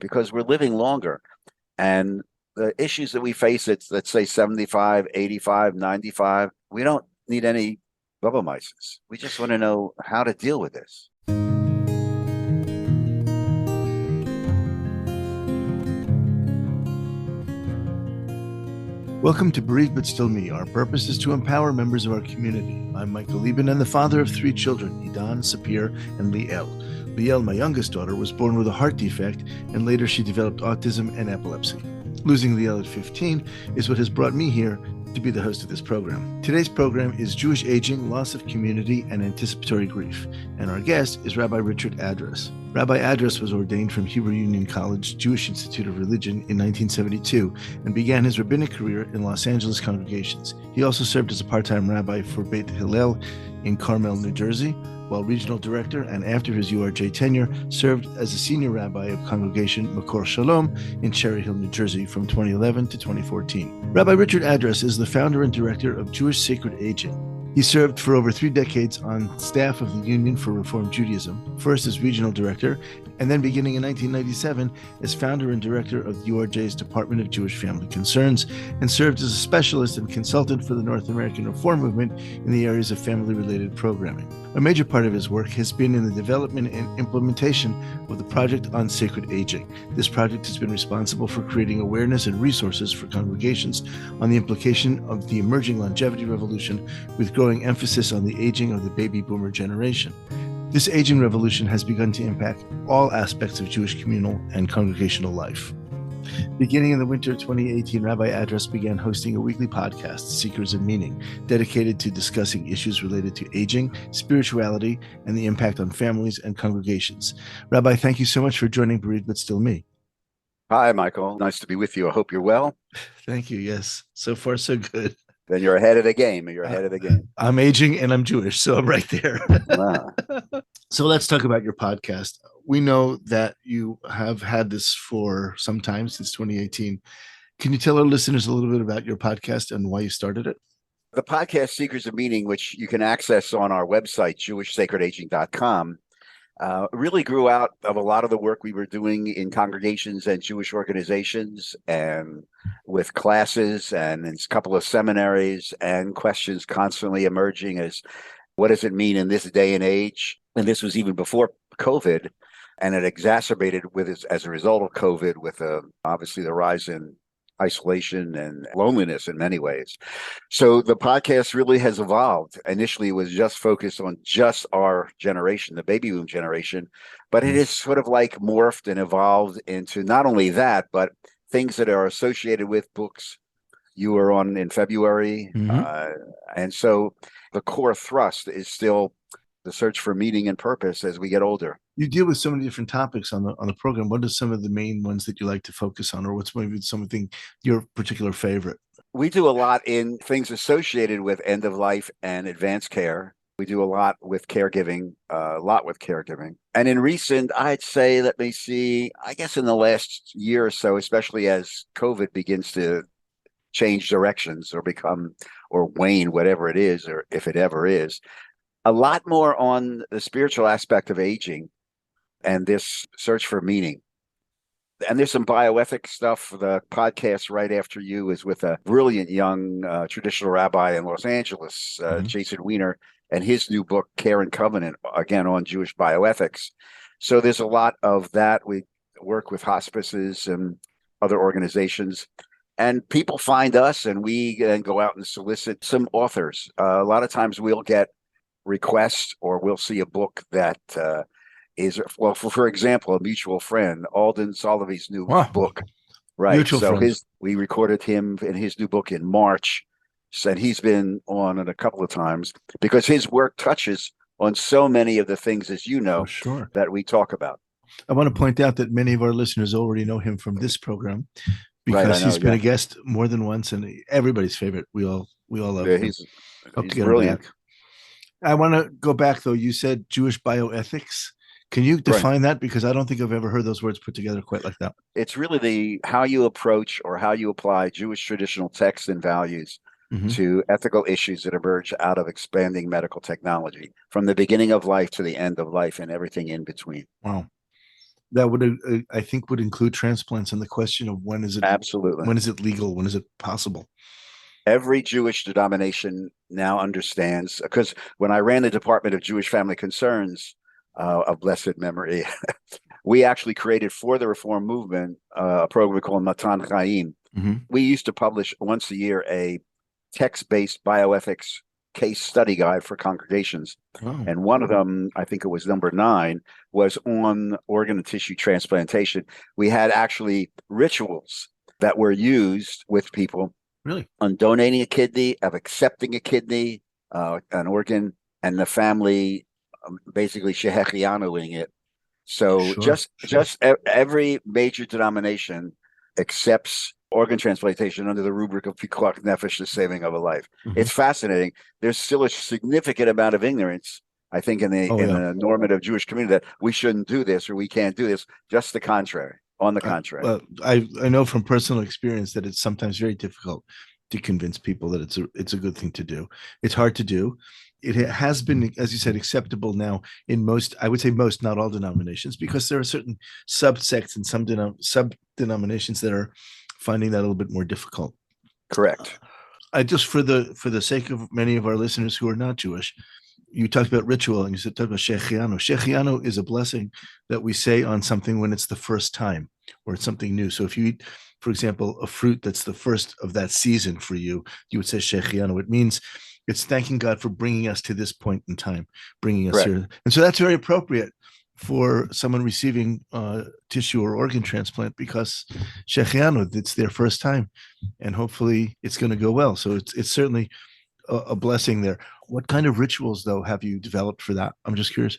because we're living longer. And the issues that we face at, let's say, 75, 85, 95, we don't need any Bubba-Mices. We just want to know how to deal with this. Welcome to Bereaved But Still Me. Our purpose is to empower members of our community. I'm Michael Lieben and the father of 3 children, Idan, Sapir, and Liel. Liel, my youngest daughter, was born with a heart defect, and later she developed autism and epilepsy. Losing Liel at 15 is what has brought me here to be the host of this program. Today's program is Jewish Aging, Loss of Community, and Anticipatory Grief, and our guest is Rabbi Richard Address. Rabbi Address was ordained from Hebrew Union College Jewish Institute of Religion in 1972 and began his rabbinic career in Los Angeles congregations. He also served as a part-time rabbi for Beth Hillel in Carmel, New Jersey, while regional director, and after his URJ tenure, served as a senior rabbi of Congregation M'kor Shalom in Cherry Hill, New Jersey from 2011 to 2014. Rabbi Richard Address is the founder and director of Jewish Sacred Aging. He served for over 3 decades on staff of the Union for Reform Judaism, first as regional director, and then beginning in 1997 as founder and director of the URJ's Department of Jewish Family Concerns, and served as a specialist and consultant for the North American Reform Movement in the areas of family-related programming. A major part of his work has been in the development and implementation of the Project on Sacred Aging. This project has been responsible for creating awareness and resources for congregations on the implication of the emerging longevity revolution, with growing emphasis on the aging of the baby boomer generation. This aging revolution has begun to impact all aspects of Jewish communal and congregational life. Beginning in the winter of 2018, Rabbi Address began hosting a weekly podcast, Seekers of Meaning, dedicated to discussing issues related to aging, spirituality, and the impact on families and congregations. Rabbi, thank you so much for joining Bereaved But Still Me. Hi, Michael. Nice to be with you. I hope you're well. Thank you. Yes. So far, so good. Then you're ahead of the game. You're ahead of the game. I'm aging and I'm Jewish, so I'm right there. Wow. So let's talk about your podcast. We know that you have had this for some time, since 2018. Can you tell our listeners a little bit about your podcast and why you started it? The podcast Seekers of Meaning, which you can access on our website, jewishsacredaging.com, really grew out of a lot of the work we were doing in congregations and Jewish organizations, and with classes and in a couple of seminaries, and questions constantly emerging as, what does it mean in this day and age? And this was even before COVID, and it exacerbated with, as a result of COVID, with obviously the rise in isolation and loneliness in many ways. So the podcast really has evolved. Initially, it was just focused on just our generation, the baby boom generation, but it is sort of like morphed and evolved into not only that, but things that are associated with books you were on in February. And so the core thrust is still the search for meaning and purpose as we get older. You deal with so many different topics on the program. What are some of the main ones that you like to focus on, or what's maybe something your particular favorite? We do a lot in things associated with end of life and advanced care. We do a lot with caregiving, And in recent, I'd say, let me see, I guess in the last year or so, especially as COVID begins to change directions or become, or wane, whatever it is, or if it ever is, a lot more on the spiritual aspect of aging and this search for meaning. And there's some bioethics stuff. The podcast right after you is with a brilliant young traditional rabbi in Los Angeles, Jason Weiner, and his new book, Care and Covenant, again on Jewish bioethics. So there's a lot of that. We work with hospices and other organizations. And people find us, and we then go out and solicit some authors. A lot of times we'll get requests, or we'll see a book that is, well, for example, a mutual friend, Alden Solovey's new book. Right. Mutual so friends. We recorded him in his new book in March, and he's been on it a couple of times because his work touches on so many of the things, as you know, that we talk about. I want to point out that many of our listeners already know him from this program, because he's been a guest more than once, and everybody's favorite. We all love him. He's brilliant. I want to go back, though. You said Jewish bioethics. Can you define that? Because I don't think I've ever heard those words put together quite like that. It's really how you approach or how you apply Jewish traditional texts and values to ethical issues that emerge out of expanding medical technology, from the beginning of life to the end of life and everything in between. Wow. that would, I think, would include transplants and the question of Absolutely. when is it legal, when is it possible? Every Jewish denomination now understands, because when I ran the Department of Jewish Family Concerns of blessed memory, we actually created for the Reform movement a program called Matan Chaim. Mm-hmm. We used to publish once a year a text-based bioethics case study guide for congregations. Oh. And one of them, I think it was number 9, was on organ and tissue transplantation. We had actually rituals that were used with people Really? on donating a kidney, of accepting a kidney, an organ, and the family basically shehechianuing it. So Sure. just every major denomination accepts organ transplantation under the rubric of pikuach nefesh, the saving of a life. Mm-hmm. It's fascinating. There's still a significant amount of ignorance, I think, in the normative Jewish community that we shouldn't do this or we can't do this. Just the contrary. On the contrary. I know from personal experience that it's sometimes very difficult to convince people that it's a good thing to do. It's hard to do. It has been, as you said, acceptable now in most, I would say most, not all denominations, because there are certain subsects and some sub-denominations that are finding that a little bit more difficult. Correct. I just, for the sake of many of our listeners who are not Jewish, you talked about ritual and you talked about shechianu. Shechianu is a blessing that we say on something when it's the first time or it's something new. So if you eat, for example, a fruit that's the first of that season for you, you would say shechianu. It means it's thanking God for bringing us to this point in time, bringing us here. And so that's very appropriate for someone receiving tissue or organ transplant, because shechianu, it's their first time and hopefully it's going to go well. So it's certainly a blessing there. What kind of rituals, though, have you developed for that? I'm just curious.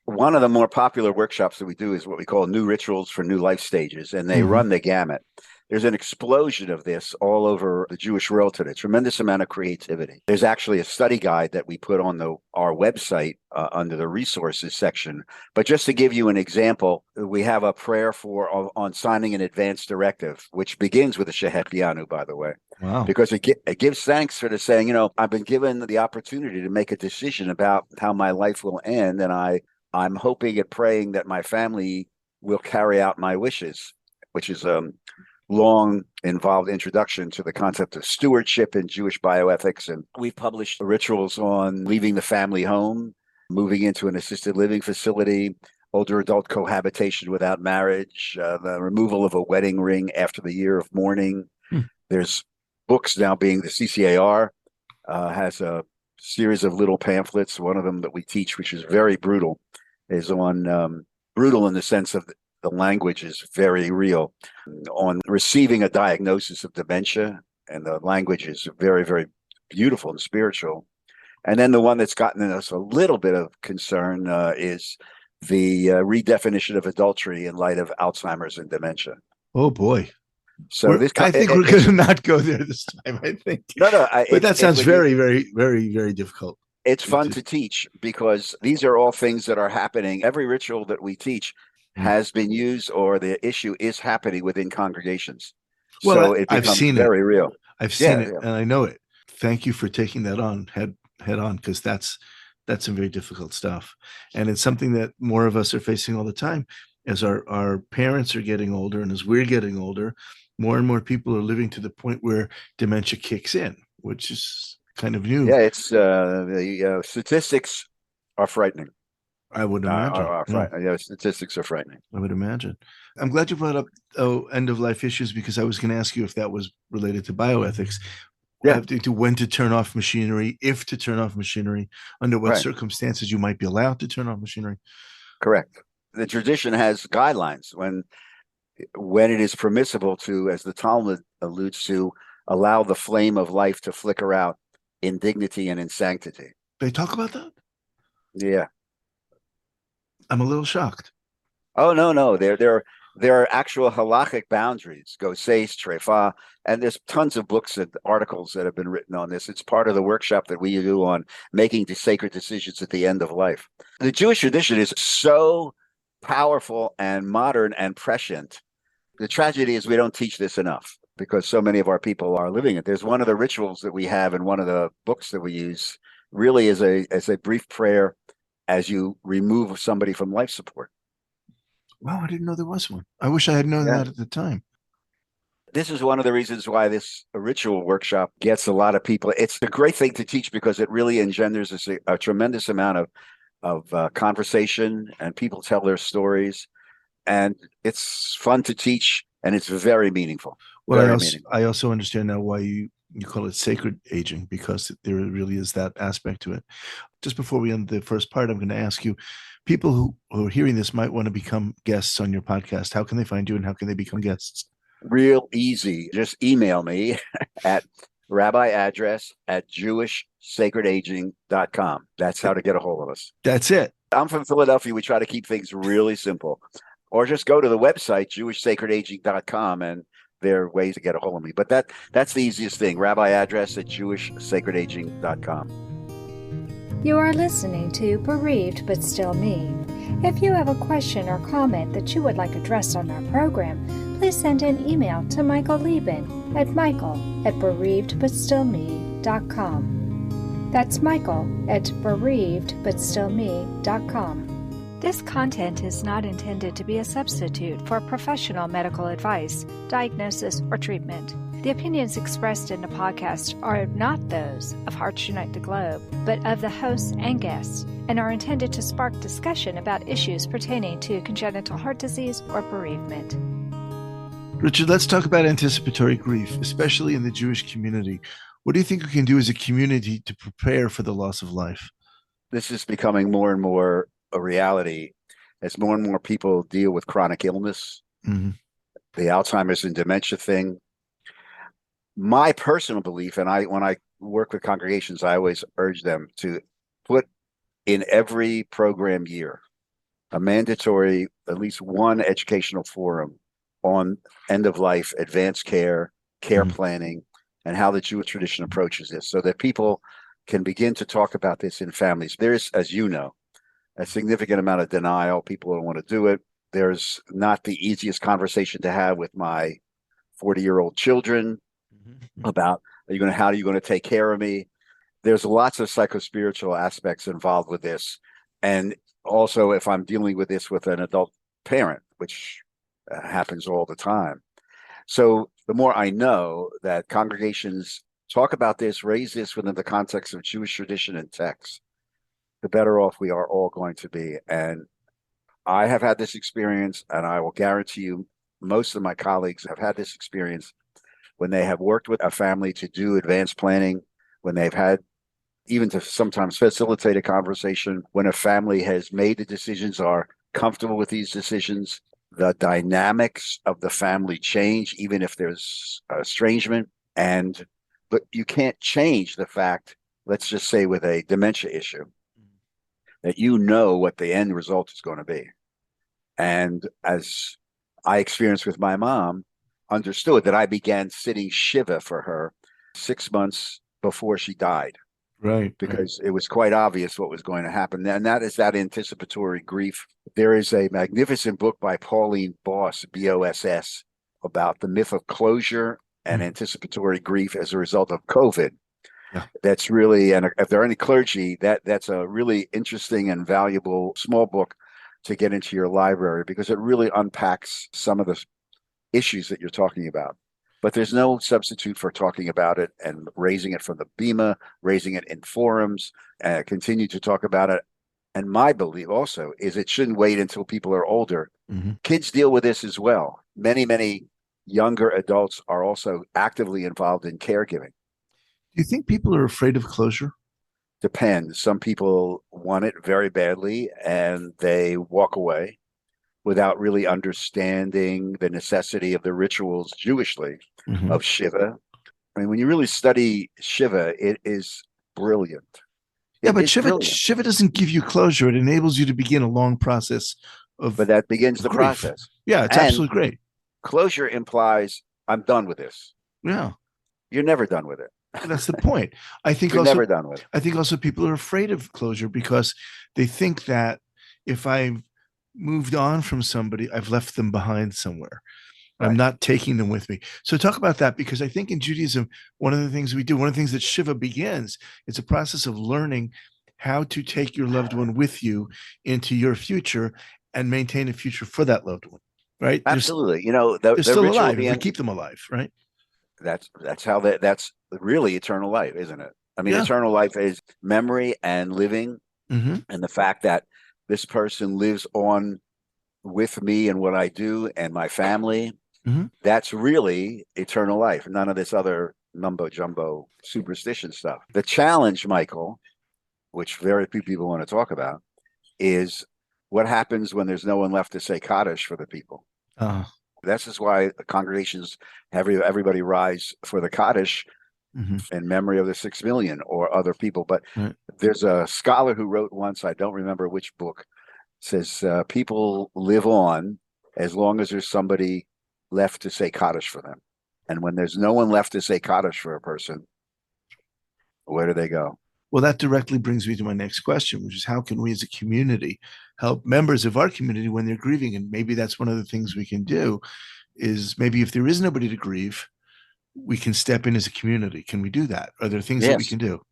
One of the more popular workshops that we do is what we call new rituals for new life stages, and they run the gamut. There's an explosion of this all over the Jewish world today. Tremendous amount of creativity. There's actually a study guide that we put on our website under the resources section. But just to give you an example, we have a prayer on signing an advance directive, which begins with a shehechianu, by the way. Wow. Because it gives thanks for saying, I've been given the opportunity to make a decision about how my life will end, and I'm hoping and praying that my family will carry out my wishes, which is long involved introduction to the concept of stewardship in Jewish bioethics. And we've published rituals on leaving the family home, moving into an assisted living facility, older adult cohabitation without marriage, the removal of a wedding ring after the year of mourning. There's books now being the CCAR has a series of little pamphlets. One of them that we teach, which is very brutal, is on brutal in the sense of the language is very real, on receiving a diagnosis of dementia, and the language is very, very beautiful and spiritual. And then the one that's gotten us a little bit of concern is the redefinition of adultery in light of Alzheimer's and dementia. Oh boy! So I think we're going to not go there this time. I think but that sounds very, very, very, very difficult. It's fun to teach because these are all things that are happening. Every ritual that we teach has been used, or the issue is happening within congregations. Well, so it becomes I've seen very real. I've seen it, and I know it. Thank you for taking that on head on, because that's some very difficult stuff, and it's something that more of us are facing all the time as our parents are getting older, and as we're getting older, more and more people are living to the point where dementia kicks in, which is kind of new. Yeah, it's the statistics are frightening. I would imagine. Statistics are frightening. I would imagine. I'm glad you brought up end of life issues, because I was going to ask you if that was related to bioethics. Yeah. To when to turn off machinery, if to turn off machinery, under what circumstances you might be allowed to turn off machinery. Correct. The tradition has guidelines when it is permissible to, as the Talmud alludes to, allow the flame of life to flicker out in dignity and in sanctity. They talk about that? Yeah. I'm a little shocked. Oh, no. There are actual halachic boundaries, goses, trefa, and there's tons of books and articles that have been written on this. It's part of the workshop that we do on making sacred decisions at the end of life. The Jewish tradition is so powerful and modern and prescient. The tragedy is we don't teach this enough because so many of our people are living it. There's one of the rituals that we have in one of the books that we use really as a brief prayer as you remove somebody from life support. Wow, I didn't know there was one. I wish I had known Yeah. that at the time. This is one of the reasons why this ritual workshop gets a lot of people. It's a great thing to teach because it really engenders a tremendous amount of conversation, and people tell their stories, and it's fun to teach, and it's very meaningful. Well, Very meaningful. I also understand now why you call it sacred aging, because there really is that aspect to it. Just before we end the first part, I'm going to ask you, people who are hearing this might want to become guests on your podcast. How can they find you and how can they become guests? Real easy. Just email me at Rabbi Address at JewishSacredAging.com. That's how to get a hold of us. That's it. I'm from Philadelphia. We try to keep things really simple. Or just go to the website, JewishSacredAging.com, and there are ways to get a hold of me. But that's the easiest thing, Rabbi Address at JewishSacredAging.com. You are listening to Bereaved But Still Me. If you have a question or comment that you would like addressed on our program, please send an email to Michael Lieben at michael@bereavedbutstillme.com. That's michael@bereavedbutstillme.com. This content is not intended to be a substitute for professional medical advice, diagnosis, or treatment. The opinions expressed in the podcast are not those of Hearts Unite the Globe, but of the hosts and guests, and are intended to spark discussion about issues pertaining to congenital heart disease or bereavement. Richard, let's talk about anticipatory grief, especially in the Jewish community. What do you think we can do as a community to prepare for the loss of life? This is becoming more and more a reality as more and more people deal with chronic illness, the Alzheimer's and dementia thing. My personal belief, and when I work with congregations, I always urge them to put in every program year a mandatory, at least one educational forum on end of life, advanced care, care planning, and how the Jewish tradition approaches this, so that people can begin to talk about this in families. There's, as you know, a significant amount of denial. People don't want to do it. There's not the easiest conversation to have with my 40-year-old children about how are you going to take care of me? There's lots of psychospiritual aspects involved with this. And also, if I'm dealing with this with an adult parent, which happens all the time. So the more I know that congregations talk about this, raise this within the context of Jewish tradition and text, the better off we are all going to be. And I have had this experience, and I will guarantee you most of my colleagues have had this experience when they have worked with a family to do advanced planning, when they've had even to sometimes facilitate a conversation, when a family has made the decisions, are comfortable with these decisions, the dynamics of the family change, even if there's estrangement. But you can't change the fact, let's just say with a dementia issue, that you know what the end result is going to be. And as I experienced with my mom, understood that I began sitting Shiva for her 6 months before she died. Right. Because it was quite obvious what was going to happen. And that is that anticipatory grief. There is a magnificent book by Pauline Boss, Boss, about the myth of closure and anticipatory grief as a result of COVID. Yeah. That's really, and if there are any clergy, that's a really interesting and valuable small book to get into your library, because it really unpacks some of the issues that you're talking about. But there's no substitute for talking about it and raising it from the Bima, raising it in forums, continue to talk about it. And my belief also is it shouldn't wait until people are older. Kids deal with this as well. Many, many younger adults are also actively involved in caregiving. Do you think people are afraid of closure? Depends. Some people want it very badly and they walk away without really understanding the necessity of the rituals Jewishly of Shiva. I mean, when you really study Shiva, it is brilliant. Yeah, but Shiva doesn't give you closure. It enables you to begin a long process of But that begins the grief. process. Yeah, it's absolutely great. Closure implies, I'm done with this. Yeah. You're never done with it. That's the point. I think You're also never done with it. I think also people are afraid of closure because they think that if I've moved on from somebody, I've left them behind somewhere. Right. I'm not taking them with me. So talk about that, because I think in Judaism, one of the things we do, one of the things that Shiva begins, it's a process of learning how to take your loved one with you into your future and maintain a future for that loved one, right? Absolutely. They're The still ritual alive. at the We end, keep them alive, right? that's really eternal life, isn't it? I mean, Yeah. eternal life is memory and living, Mm-hmm. and the fact that this person lives on with me and what I do and my family. Mm-hmm. That's really eternal life. None of this other mumbo jumbo superstition stuff. The challenge, Michael, which very few people want to talk about, is what happens when there's no one left to say Kaddish for the people. Uh, This is why congregations have everybody rise for the Kaddish mm-hmm. in memory of the 6 million or other people. But Right. there's a scholar who wrote once, I don't remember which book, says people live on as long as there's somebody left to say Kaddish for them. And when there's no one left to say Kaddish for a person, where do they go? Well, that directly brings me to my next question, which is how can we as a community help members of our community when they're grieving? And maybe that's one of the things we can do is maybe if there is nobody to grieve, we can step in as a community. Can we do that? Are there things that we Yes. can do?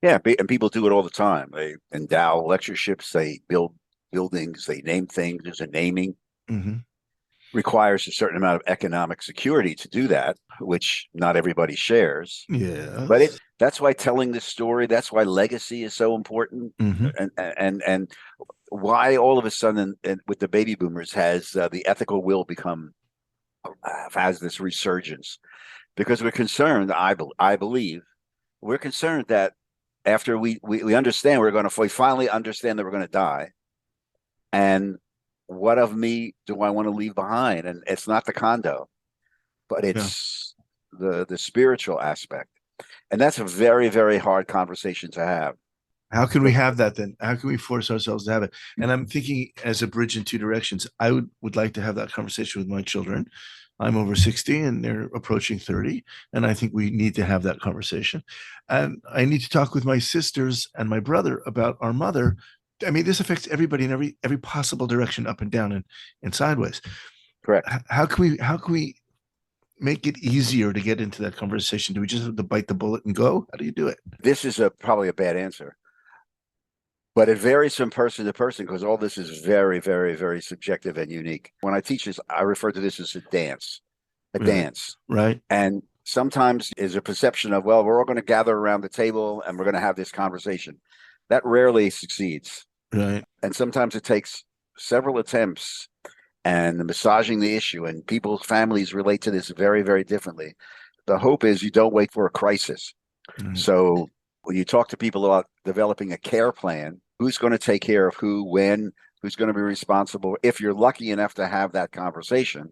Yeah, and people do it all the time. They endow lectureships, they build buildings, they name things. There's a naming. Mm-hmm. Requires a certain amount of economic security to do that, which not everybody shares. Yeah. But that's why telling this story, that's why legacy is so important. Mm-hmm. And why all of a sudden with the baby boomers has the ethical will has this resurgence, because we're concerned. I believe we're concerned that after we understand we finally understand that we're going to die, and what of me do I want to leave behind? And it's not the condo, but it's the spiritual aspect, and that's a very, very hard conversation to have. How can we have that then? How can we force ourselves to have it? And I'm thinking as a bridge in two directions. I would like to have that conversation with my children. I'm over 60 and they're approaching 30. And I think we need to have that conversation. And I need to talk with my sisters and my brother about our mother. I mean, this affects everybody in every possible direction, up and down and sideways. Correct. How can we make it easier to get into that conversation? Do we just have to bite the bullet and go? How do you do it? This is probably a bad answer, but it varies from person to person because all this is very, very, very subjective and unique. When I teach this, I refer to this as a dance, Right. And sometimes is a perception of, well, we're all going to gather around the table and we're going to have this conversation. That rarely succeeds. Right. And sometimes it takes several attempts and massaging the issue, and people's families relate to this very, very differently. The hope is you don't wait for a crisis. Mm-hmm. So when you talk to people about developing a care plan, who's going to take care of who, when, who's going to be responsible, if you're lucky enough to have that conversation,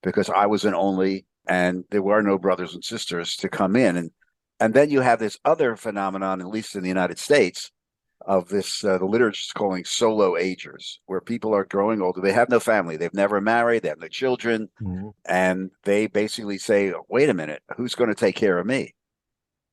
because I was an only and there were no brothers and sisters to come in. And then you have this other phenomenon, at least in the United States, of this, the literature is calling solo agers, where people are growing older. They have no family. They've never married. They have no children. Mm-hmm. And they basically say, wait a minute, who's going to take care of me?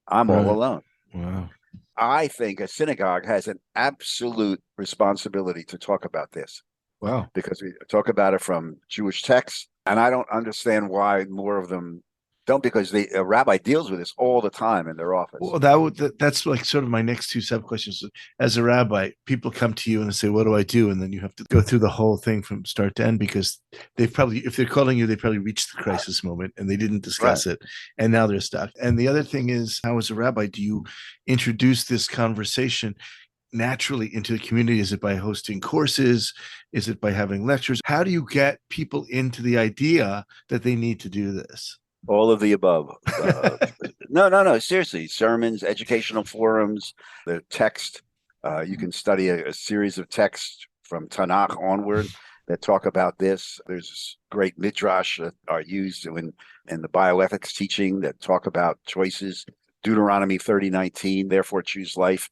I'm all alone. Wow. I think a synagogue has an absolute responsibility to talk about this. Wow. Because we talk about it from Jewish texts, and I don't understand why more of them don't, because a rabbi deals with this all the time in their office. Well, that's like sort of my next two sub questions. As a rabbi, people come to you and say, "What do I do?" And then you have to go through the whole thing from start to end, because they've probably, if they're calling you, they probably reached the crisis moment and they didn't discuss it, and now they're stuck. And the other thing is, how as a rabbi do you introduce this conversation naturally into the community? Is it by hosting courses? Is it by having lectures? How do you get people into the idea that they need to do this? All of the above. No. Seriously, sermons, educational forums, the text. You can study a series of texts from Tanakh onward that talk about this. There's great midrash that are used in the bioethics teaching that talk about choices. Deuteronomy 30:19, therefore choose life.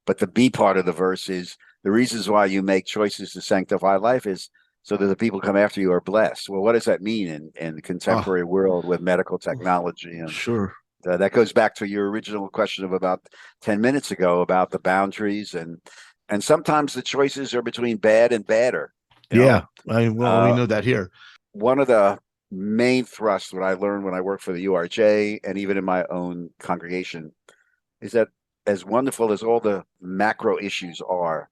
But the B part of the verse is the reasons why you make choices to sanctify life is so that the people come after you are blessed. Well, what does that mean in the contemporary world with medical technology? And sure. That goes back to your original question of about 10 minutes ago about the boundaries. And sometimes the choices are between bad and badder. Yeah. We know that here. One of the main thrusts, what I learned when I worked for the URJ and even in my own congregation, is that as wonderful as all the macro issues are,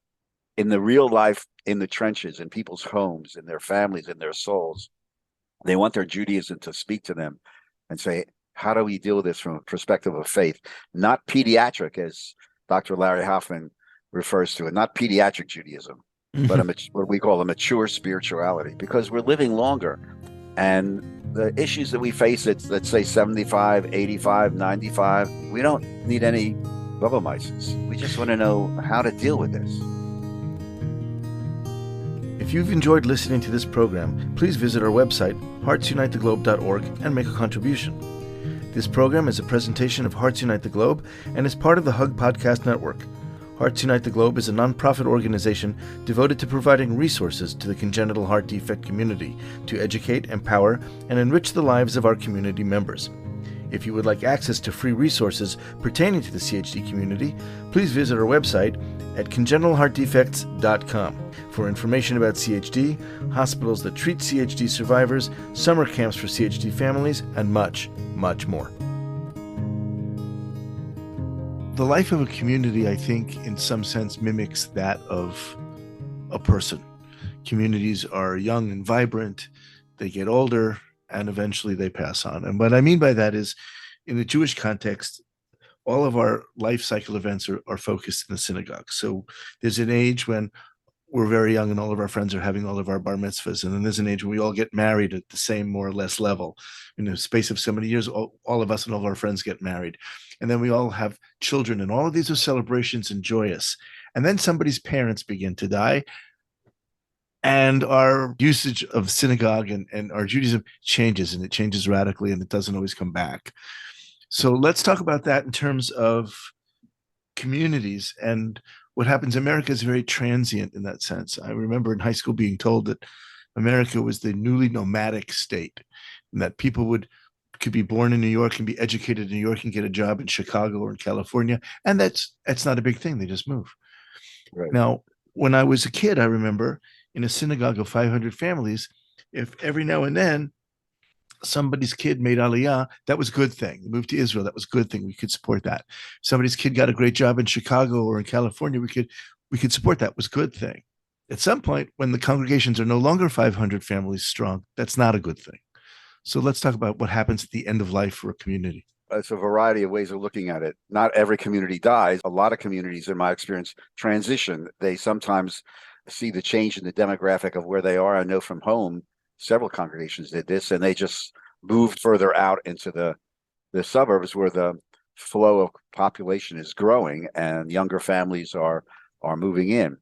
in the real life, in the trenches, in people's homes, in their families, in their souls. They want their Judaism to speak to them and say, how do we deal with this from a perspective of faith? Not pediatric, as Dr. Larry Hoffman refers to it, not pediatric Judaism, but what we call a mature spirituality, because we're living longer. And the issues that we face at, let's say, 75, 85, 95, we don't need any Bubameises. We just want to know how to deal with this. If you've enjoyed listening to this program, please visit our website, heartsunitetheglobe.org, and make a contribution. This program is a presentation of Hearts Unite the Globe and is part of the Hug Podcast Network. Hearts Unite the Globe is a nonprofit organization devoted to providing resources to the congenital heart defect community to educate, empower, and enrich the lives of our community members. If you would like access to free resources pertaining to the CHD community, please visit our website at congenitalheartdefects.com for information about CHD, hospitals that treat CHD survivors, summer camps for CHD families, and much, much more. The life of a community, I think, in some sense mimics that of a person. Communities are young and vibrant, they get older, and eventually they pass on. And what I mean by that is, in the Jewish context, all of our life cycle events are focused in the synagogue. So there's an age when we're very young and all of our friends are having all of our bar mitzvahs. And then there's an age when we all get married at the same, more or less level. In the space of so many years, all of us and all of our friends get married. And then we all have children, and all of these are celebrations and joyous. And then somebody's parents begin to die, and our usage of synagogue and our Judaism changes, and it changes radically, and it doesn't always come back. So let's talk about that in terms of communities and what happens. America is very transient in that sense. I remember in high school being told that America was the newly nomadic state, and that people could be born in New York and be educated in New York and get a job in Chicago or in California. And that's not a big thing. They just move. Right. Now, when I was a kid, I remember in a synagogue of 500 families, if every now and then somebody's kid made Aliyah, that was a good thing. They moved to Israel, that was a good thing. We could support that. Somebody's kid got a great job in Chicago or in California, we could support that. It was a good thing. At some point, when the congregations are no longer 500 families strong, that's not a good thing. So let's talk about what happens at the end of life for a community. It's a variety of ways of looking at it. Not every community dies. A lot of communities, in my experience, transition. They sometimes see the change in the demographic of where they are. I know from home, several congregations did this, and they just moved further out into the suburbs where the flow of population is growing and younger families are moving in.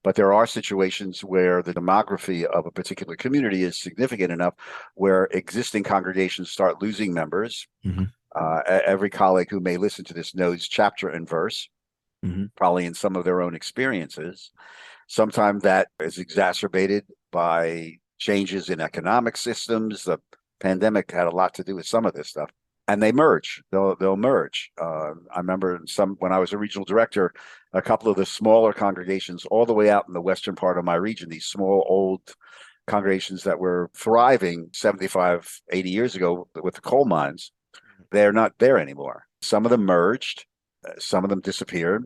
But there are situations where the demography of a particular community is significant enough where existing congregations start losing members. Mm-hmm. Every colleague who may listen to this knows chapter and verse, mm-hmm. probably in some of their own experiences. Sometimes that is exacerbated by changes in economic systems. The pandemic had a lot to do with some of this stuff. And they merge. They'll merge. I remember when I was a regional director, a couple of the smaller congregations all the way out in the western part of my region, these small old congregations that were thriving 75, 80 years ago with the coal mines, they're not there anymore. Some of them merged, some of them disappeared.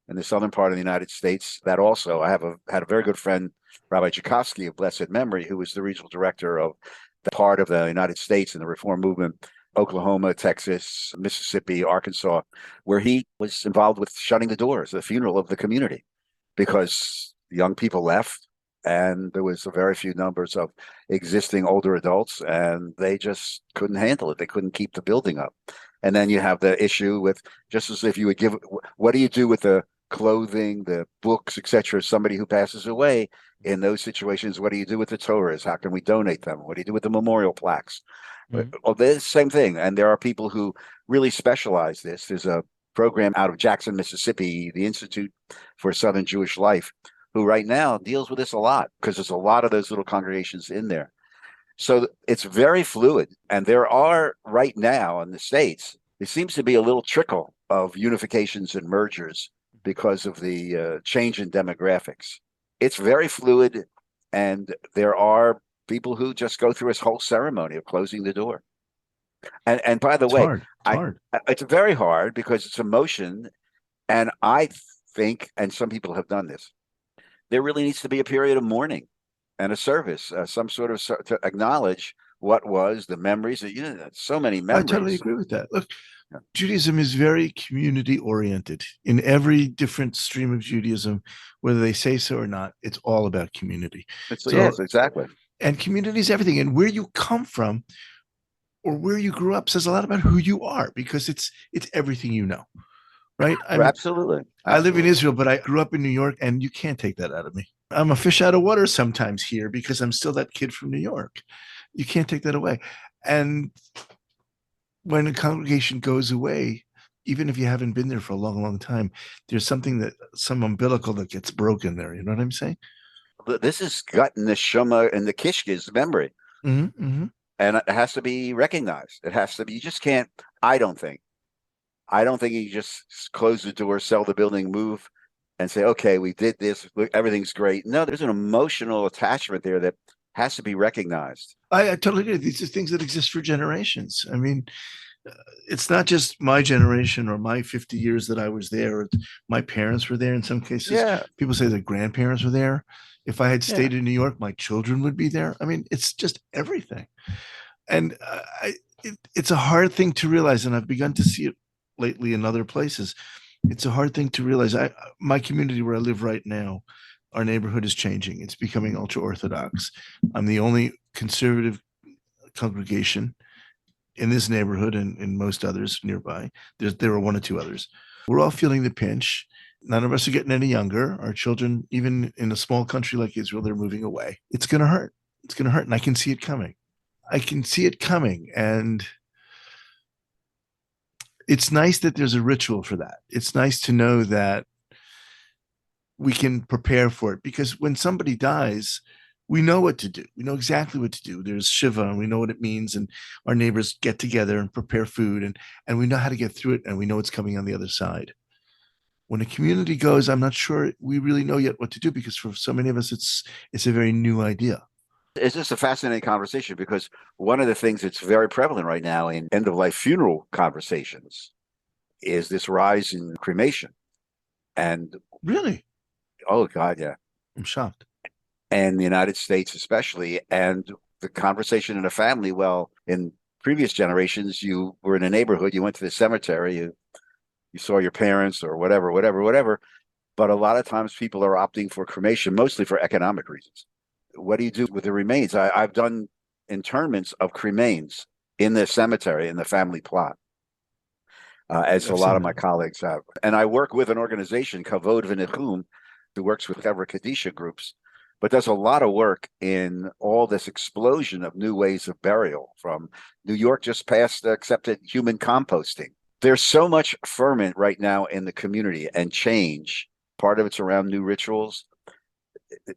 In the southern part of the United States, that also, I had a very good friend, Rabbi Tchaikovsky of blessed memory, who was the regional director of the part of the United States in the Reform movement, Oklahoma, Texas, Mississippi, Arkansas, where he was involved with shutting the doors, the funeral of the community, because young people left and there was a very few numbers of existing older adults, and they just couldn't handle it. They couldn't keep the building up. And then you have the issue with, just as if you would give, what do you do with the clothing, the books, etc., somebody who passes away? In those situations, what do you do with the Torahs? How can we donate them? What do you do with the memorial plaques? Mm-hmm. Well, the same thing. And there are people who really specialize this. There's a program out of Jackson, Mississippi, the Institute for Southern Jewish Life, who right now deals with this a lot because there's a lot of those little congregations in there. So it's very fluid. And there are right now in the States, there seems to be a little trickle of unifications and mergers because of the change in demographics. It's very fluid, and there are people who just go through this whole ceremony of closing the door. And by the way, it's very hard because it's emotion, and I think, and some people have done this, there really needs to be a period of mourning and a service, some sort of to acknowledge what was the memories. So many I totally memories. agree with that. Look, Yeah. Judaism is very community oriented. In every different stream of Judaism, whether they say so or not, it's all about community. Yes, exactly. And community is everything. And where you come from or where you grew up says a lot about who you are, because it's everything you know, right? Absolutely. I live in Israel, but I grew up in New York, and you can't take that out of me. I'm a fish out of water sometimes here because I'm still that kid from New York. You can't take that away. And when a congregation goes away, even if you haven't been there for a long, long time, there's some umbilical that gets broken there. You know what I'm saying? This is gut and the neshama and the kishkes memory. Mm-hmm, mm-hmm. And it has to be recognized. It has to be, you just can't, I don't think you just close the door, sell the building, move, and say, okay, we did this, everything's great. No, there's an emotional attachment there that has to be recognized. I totally agree. These are things that exist for generations. I mean, it's not just my generation or my 50 years that I was there. My parents were there in some cases. Yeah. People say their grandparents were there. If I had stayed in New York, my children would be there. I mean, it's just everything. And it's a hard thing to realize, and I've begun to see it lately in other places. It's a hard thing to realize. My community where I live right now, our neighborhood is changing. It's becoming ultra-Orthodox. I'm the only conservative congregation in this neighborhood and in most others nearby. There are one or two others. We're all feeling the pinch. None of us are getting any younger. Our children, even in a small country like Israel, they're moving away. It's going to hurt. It's going to hurt. And I can see it coming. And it's nice that there's a ritual for that. It's nice to know that we can prepare for it, because when somebody dies, we know what to do. We know exactly what to do. There's Shiva, and we know what it means, and our neighbors get together and prepare food, and we know how to get through it, and we know it's coming on the other side. When a community goes, I'm not sure we really know yet what to do, because for so many of us, it's a very new idea. It's just a fascinating conversation, because one of the things that's very prevalent right now in end-of-life funeral conversations is this rise in cremation. And really? Oh, God, yeah. I'm shocked. And the United States especially, and the conversation in a family, well, in previous generations, you were in a neighborhood, you went to the cemetery, you saw your parents or whatever. But a lot of times people are opting for cremation, mostly for economic reasons. What do you do with the remains? I've done interments of cremains in the cemetery, in the family plot, as a lot of my colleagues have. And I work with an organization, Kavod V'Nechum, who works with Chevra Kadisha groups, but does a lot of work in all this explosion of new ways of burial. From New York just passed accepted human composting. There's so much ferment right now in the community and change. Part of it's around new rituals.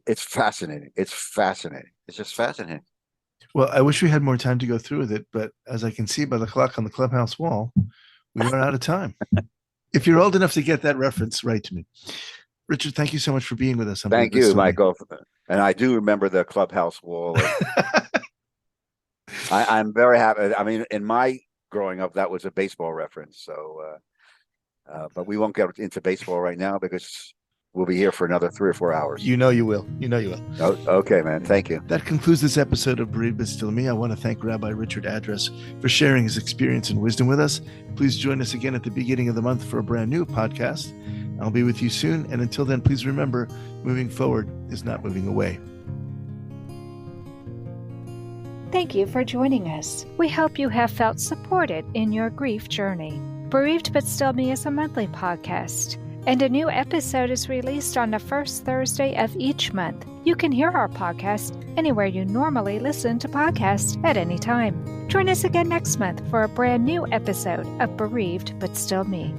It's fascinating. It's just fascinating. Well, I wish we had more time to go through with it, but as I can see by the clock on the clubhouse wall, we are out of time. If you're old enough to get that reference, write to me. Richard, thank you so much for being with us. Thank you, Michael. And I do remember the clubhouse wall. I'm very happy. I mean, in my growing up, that was a baseball reference. So, but we won't get into baseball right now, because we'll be here for another 3 or 4 hours. You know you will. Oh, okay, man. Thank you. That concludes this episode of Bereaved But Still Me. I want to thank Rabbi Richard Address for sharing his experience and wisdom with us. Please join us again at the beginning of the month for a brand new podcast. I'll be with you soon. And until then, please remember, moving forward is not moving away. Thank you for joining us. We hope you have felt supported in your grief journey. Bereaved But Still Me is a monthly podcast, and a new episode is released on the first Thursday of each month. You can hear our podcast anywhere you normally listen to podcasts at any time. Join us again next month for a brand new episode of Bereaved But Still Me.